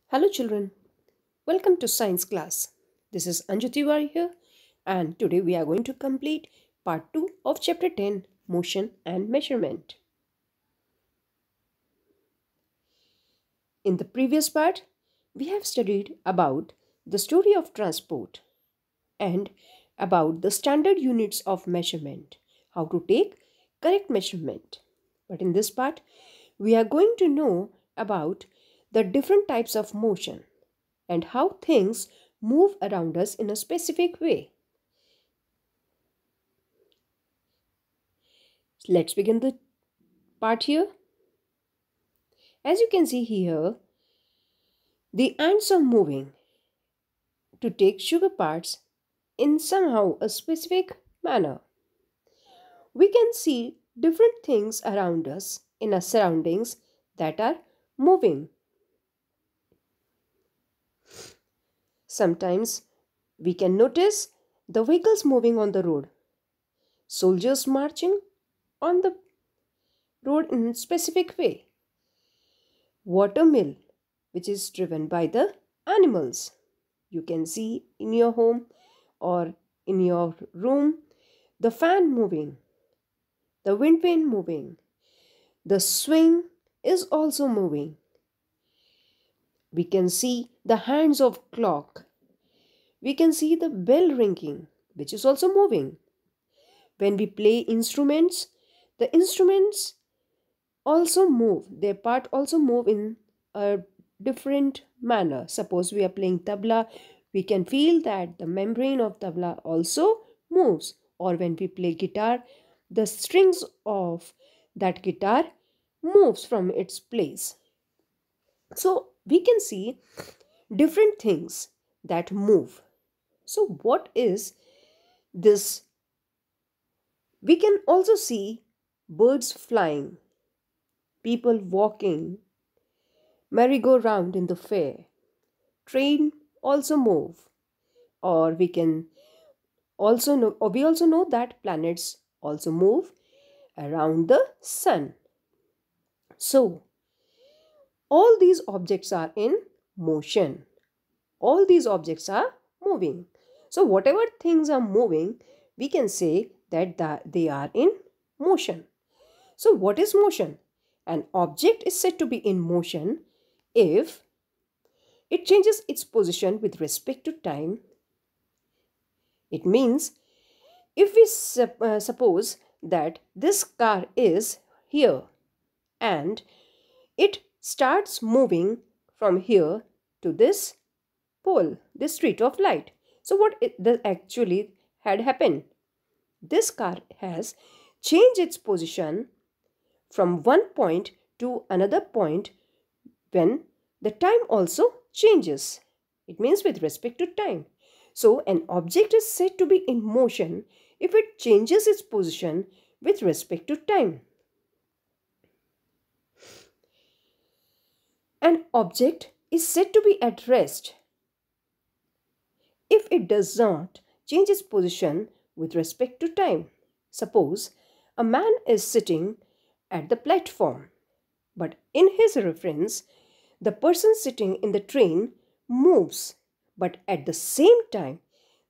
Hello children, welcome to science class. This is Anju Tiwari here and today we are going to complete part 2 of chapter 10 Motion and Measurement. In the previous part, we have studied about the story of transport and about the standard units of measurement, how to take correct measurement. But in this part, we are going to know about the different types of motion and how things move around us in a specific way. Let's begin the part here. As you can see here, the ants are moving to take sugar parts in somehow a specific manner. We can see different things around us in our surroundings that are moving. Sometimes we can notice the vehicles moving on the road, soldiers marching on the road in a specific way, water mill which is driven by the animals. You can see in your home or in your room the fan moving, the wind vane moving, the swing is also moving. We can see the hands of clock. We can see the bell ringing, which is also moving. When we play instruments, the instruments also move. Their part also move in a different manner. Suppose we are playing tabla, we can feel that the membrane of tabla also moves. Or when we play guitar, the strings of that guitar moves from its place. So we can see different things that move. So what is this? We can also see birds flying, people walking, merry-go-round in the fair, train also move, or we also know that planets also move around the sun. So all these objects are in motion. All these objects are moving. So whatever things are moving, we can say that they are in motion. So what is motion? An object is said to be in motion if it changes its position with respect to time. It means if we suppose that this car is here and it starts moving from here to this pole, this street of light. So what actually had happened? This car has changed its position from one point to another point when the time also changes. It means with respect to time. So an object is said to be in motion if it changes its position with respect to time. An object is said to be at rest if it does not change its position with respect to time. Suppose a man is sitting at the platform, but in his reference, the person sitting in the train moves, but at the same time,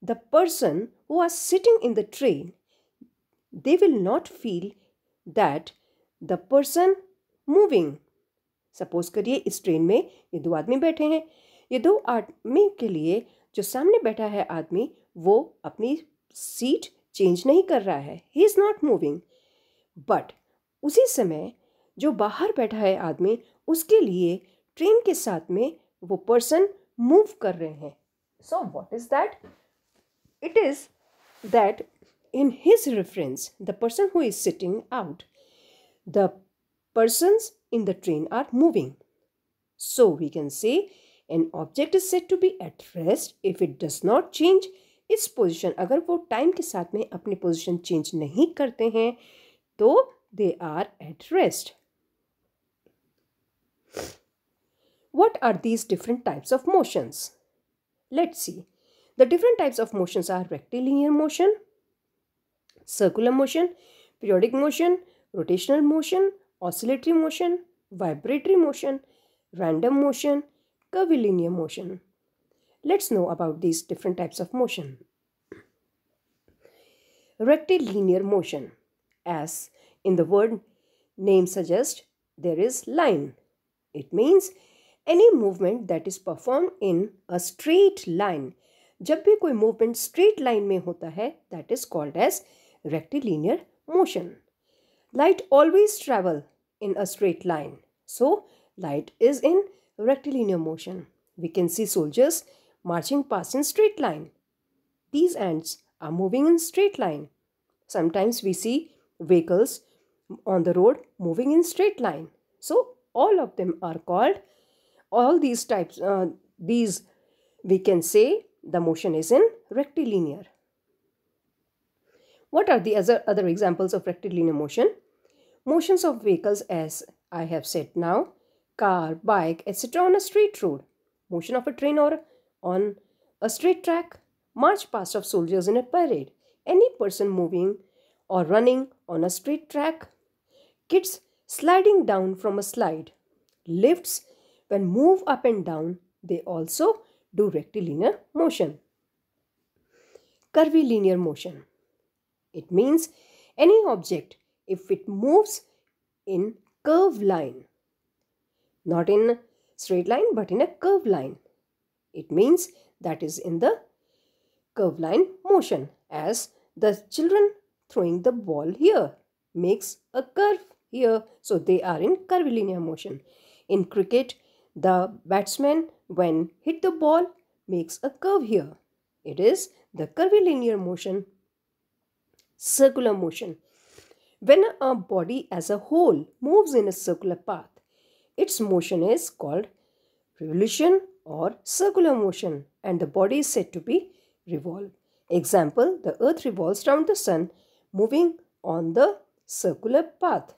the person who is sitting in the train, they will not feel that the person moving. Suppose करिए इस train में ये दो आदमी बैठे हैं, ये दो आदमी के लिए जो सामने बैठा है आदमी वो अपनी सीट चेंज नहीं कर रहा है, he is not moving. But उसी समय जो बाहर बैठा है आदमी उसके लिए ट्रेन के साथ में वो पर्सन मूव कर रहे हैं. So what is that? It is that in his reference, the person who is sitting out, the persons in the train are moving. So we can say an object is said to be at rest if it does not change its position. अगर वो time के साथ में अपनी position change नहीं करते हैं तो they are at rest. What are these different types of motions? Let's see. The different types of motions are rectilinear motion, circular motion, periodic motion, rotational motion, oscillatory motion, vibratory motion, random motion, curvilinear motion. Let's know about these different types of motion. Rectilinear motion. As in the word name suggests, there is line. It means any movement that is performed in a straight line. जब भी कोई movement straight line में होता है, that is called as rectilinear motion. Light always travel in a straight line. So, light is in rectilinear motion. We can see soldiers marching past in straight line. These ants are moving in straight line. Sometimes we see vehicles on the road moving in straight line. So, all of them are called, all these types, we can say the motion is in rectilinear. What are the other examples of rectilinear motion? Motions of vehicles, as I have said now, car, bike, etc. on a straight road. Motion of a train or on a straight track. March past of soldiers in a parade. Any person moving or running on a straight track. Kids sliding down from a slide. Lifts, when move up and down, they also do rectilinear motion. Curvilinear motion. It means any object if it moves in curved line. Not in straight line but in a curved line. It means that is in the curved line motion, as the children throwing the ball here makes a curve here, so they are in curvilinear motion. In cricket, the batsman when hit the ball makes a curve here. It is the curvilinear motion. Circular motion. When a body as a whole moves in a circular path, its motion is called revolution or circular motion, and the body is said to be revolve. Example, the earth revolves around the sun, moving on the circular path.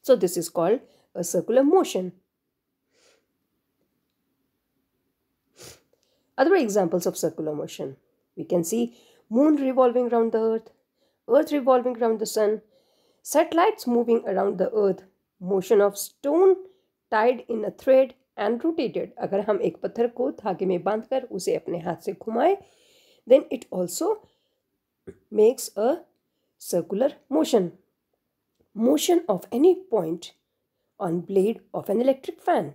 So this is called a circular motion. Other examples of circular motion. We can see moon revolving around the earth, earth revolving around the sun, satellites moving around the earth, motion of stone tied in a thread and rotated. अगर हम एक पत्थर को धागे में बांधकर उसे अपने हाथ से घुमाएं, then it also makes a circular motion. Motion of any point on blade of an electric fan.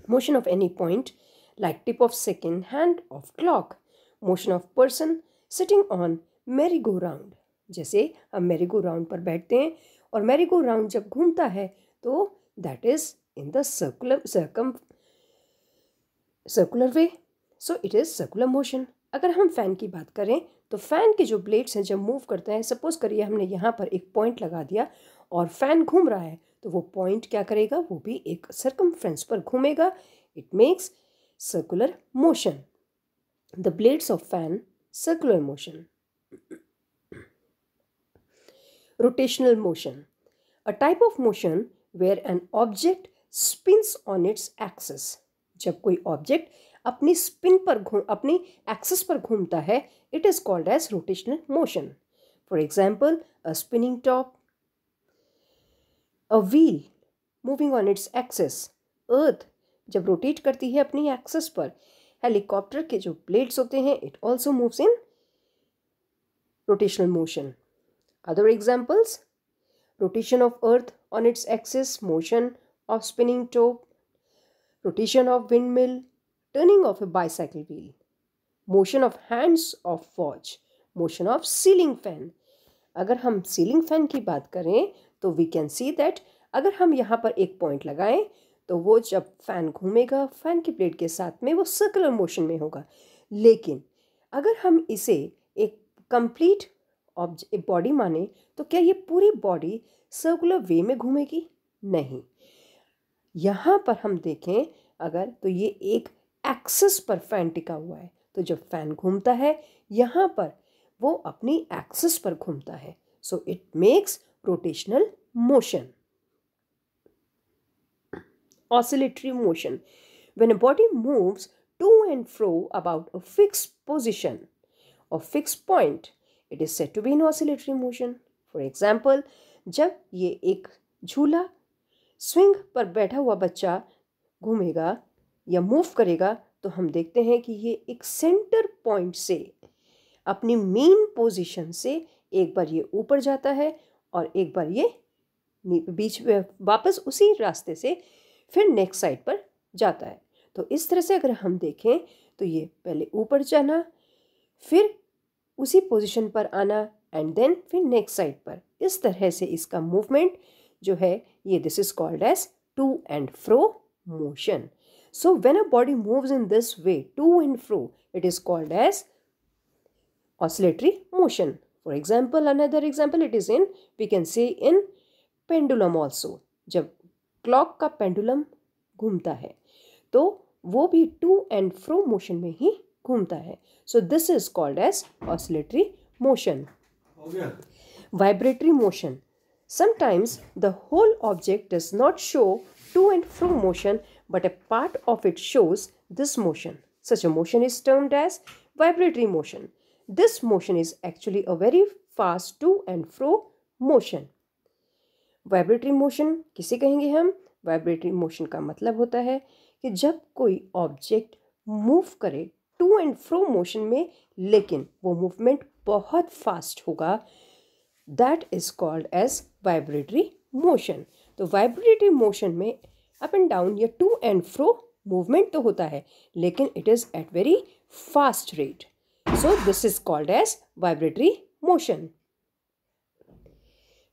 Motion of any point like tip of second hand of clock. Motion of person sitting on merry-go-round. जैसे हम merry-go-round पर बैठते हैं और merry-go-round जब घूमता है तो that is in the circular way. So it is circular motion. अगर हम फैन की बात करें तो फैन के जो ब्लेड्स हैं जब मूव करते हैं, सपोज करिए हमने यहाँ पर एक पॉइंट लगा दिया और फैन घूम रहा है, तो वो पॉइंट क्या करेगा, वो भी एक सर्कमफ्रेंस पर घूमेगा. It makes circular motion. The blades of fan, circular motion. Rotational motion. A type of motion where an object spins on its axis. जब कोई ऑब्जेक्ट अपनी स्पिन पर अपनी एक्सिस पर घूमता है, it is called as rotational motion. For example, a spinning top, a wheel moving on its axis. Earth जब rotate करती है अपनी एक्सिस पर, हेलीकॉप्टर के जो ब्लेड्स होते हैं, it also moves in rotational motion. Other examples: rotation of earth on its axis, motion of spinning top, rotation of windmill, turning of a bicycle wheel, motion of hands of watch, motion of ceiling fan. अगर हम ceiling fan की बात करें तो we can see that अगर हम यहाँ पर एक पॉइंट लगाएं तो वो जब फैन घूमेगा, फैन की प्लेट के साथ में वो सर्कुलर मोशन में होगा. लेकिन अगर हम इसे एक कंप्लीट बॉडी माने तो क्या ये पूरी बॉडी सर्कुलर वे में घूमेगी? नहीं. यहाँ पर हम देखें अगर तो ये एक एक्सिस पर फैन टिका हुआ है, तो जब फैन घूमता है यहाँ पर वो अपनी एक्सिस पर घूमता है. So it makes rotational motion. Oscillatory motion. When a body moves to and fro about a fixed position or fixed point, it is said to be in oscillatory motion. For example, जब ये एक झूला swing पर बैठा हुआ बच्चा घूमेगा या मूव करेगा तो हम देखते हैं कि ये एक सेंटर पॉइंट से अपनी मेन पोजीशन से एक बार ये ऊपर जाता है और एक बार ये बीच में वापस उसी रास्ते से फिर नेक्स्ट साइड पर जाता है। तो इस तरह से अगर हम देखें तो ये पहले ऊपर जाना, फिर उसी पोजीशन पर आना एंड देन फिर नेक्स्ट साइड पर, इस तरह से इसका मूवमेंट जो है ये this is called as to and fro motion. So when a body moves in this way, to and fro, it is called as oscillatory motion. For example, another example it is in, we can say in pendulum also. जब clock का pendulum घूमता है तो वो भी to and fro motion में ही घूमता है। So this is called as oscillatory motion. Vibratory motion. Sometimes the whole object does not show to and fro motion, but a part of it shows this motion. Such a motion is termed as vibratory motion. This motion is actually a very fast to and fro motion. Vibratory motion किसे कहेंगे हम? Vibratory motion का मतलब होता है कि जब कोई ऑब्जेक्ट मूव करे टू एंड फ्रो मोशन में, लेकिन वो मूवमेंट बहुत फास्ट होगा, that is called as vibratory motion. तो वाइब्रेटरी मोशन में अप एंड डाउन या टू एंड फ्रो मूवमेंट तो होता है, लेकिन it is at very fast rate. So this is called as vibratory motion.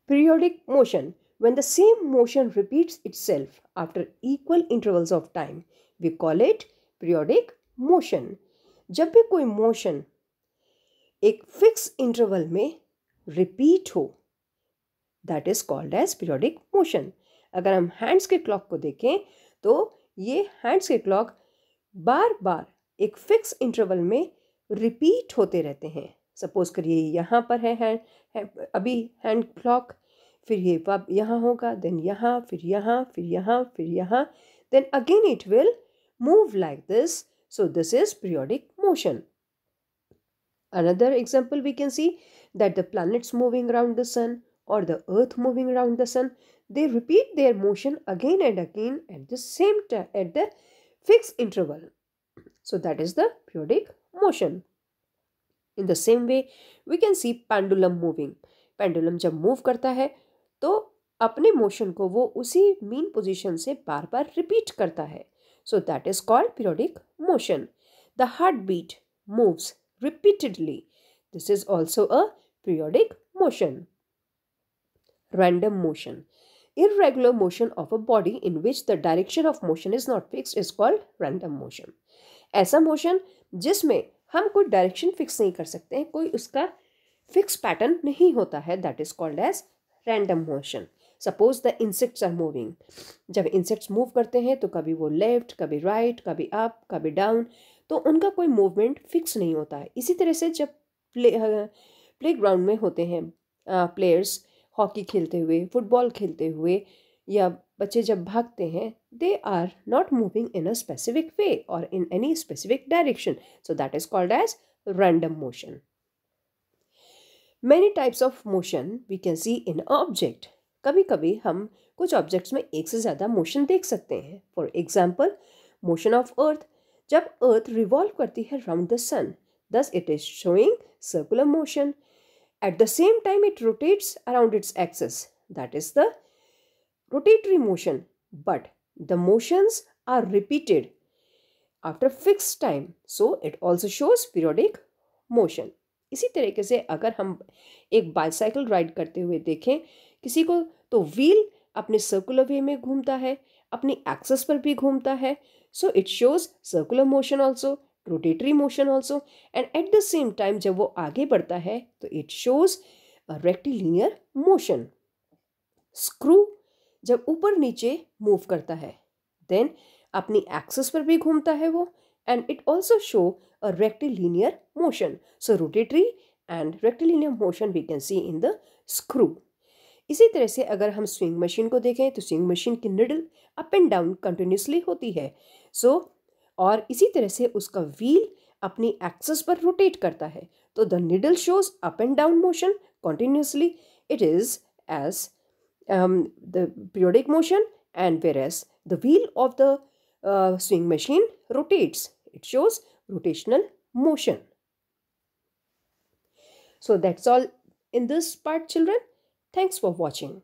Periodic motion. When the same motion repeats itself after equal intervals of time, we call it periodic motion. जब भी कोई motion एक fix interval में repeat हो, that is called as periodic motion. अगर हम hands के clock को देखें तो ये हैंड्स के क्लॉक बार बार एक फिक्स इंटरवल में रिपीट होते रहते हैं। सपोज करिए यहाँ पर है अभी हैंड क्लॉक, फिर ये यहाँ होगा, देन यहाँ, फिर यहाँ, फिर यहाँ, फिर यहाँ, then again it will move like this. So this is periodic motion. Another example we can see that the planets moving around the sun or the earth moving around the sun, they repeat their motion again and again at the same time at the fixed interval. So that is the periodic motion. In the same way we can see pendulum moving. Pendulum जब move करता है तो अपने motion को वो उसी mean position से बार बार repeat करता है। So that is called periodic motion. The heartbeat moves repeatedly. This is also a periodic motion. Random motion. Irregular motion of a body in which the direction of motion is not fixed is called random motion. ऐसा motion जिसमें हम कोई direction fix नहीं कर सकते हैं, कोई उसका फिक्स पैटर्न नहीं होता है, that is called as random motion. Suppose the insects are moving. जब इंसेक्ट्स मूव करते हैं तो कभी वो लेफ्ट, कभी राइट, कभी अप, कभी डाउन, तो उनका कोई मूवमेंट फिक्स नहीं होता है। इसी तरह से जब प्ले ग्राउंड में होते हैं प्लेयर्स हॉकी खेलते हुए, फुटबॉल खेलते हुए, या बच्चे जब भागते हैं, they are not moving in a specific way और in any specific direction, so that is called as random motion. Many types of motion we can see in object. कभी कभी हम कुछ ऑब्जेक्ट्स में एक से ज़्यादा मोशन देख सकते हैं। For example motion of earth. जब अर्थ रिवॉल्व करती है round the sun, thus it is showing circular motion. At the same time it rotates around its axis, that is the rotatory motion, but the motions are repeated after fixed time, so it also shows periodic motion. इसी तरीके से अगर हम एक bicycle ride करते हुए देखें किसी को, तो व्हील अपने सर्कुलर वे में घूमता है, अपनी एक्सिस पर भी घूमता है, so it shows circular motion also, rotatory motion also, and at the same time जब वो आगे बढ़ता है तो it shows a rectilinear motion. Screw जब ऊपर नीचे मूव करता है, then अपनी एक्सिस पर भी घूमता है वो, and it also show a rectilinear motion. So rotatory and rectilinear motion we can see in the screw. इसी तरह से अगर हम स्विंग मशीन को देखें तो स्विंग मशीन की needle up and down continuously होती है, और इसी तरह से उसका व्हील अपनी एक्सिस पर रोटेट करता है, तो the needle shows up and down motion continuously. It is as the periodic motion and whereas the wheel of the swing machine rotates. It shows rotational motion. So that's all in this part, children. Thanks for watching.